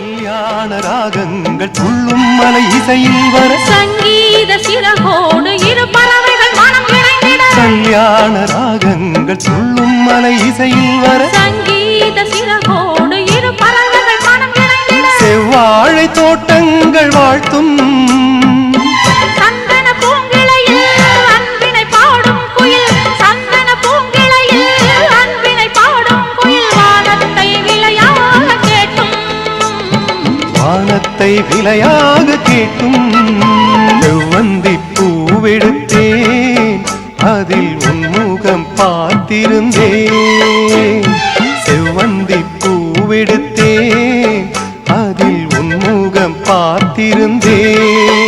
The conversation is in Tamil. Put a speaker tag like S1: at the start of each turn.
S1: கல்யாண ராகங்கள் துள்ளும் மலை இசையில் வர
S2: சங்கீத சிறகோடு இரு பறவைகள் மனம் இணைந்திட
S1: கல்யாண ராகங்கள் துள்ளும் மலை இசையில் வர
S2: சங்கீத சிறகோடு இரு பறவைகள் மனம் இணைந்திட
S1: செவ்வாழை தோட்டங்கள் வாழ்த்தும்
S2: சந்தன பூங்கிளையில் அன்பினை பாடும் குயில் சந்தன பூங்கிளையில் அன்பினை பாடும் குயில் வானத்தை விளையாக கேட்டும்
S1: வானத்தை விலையாக கேட்கும் செவ்வந்தி பூவெடுத்தேன் அதில் உன்முகம் பார்த்திருந்தேன் செவ்வந்தி பூவெடுத்தேன் அதில் உன்முகம் பார்த்திருந்தேன்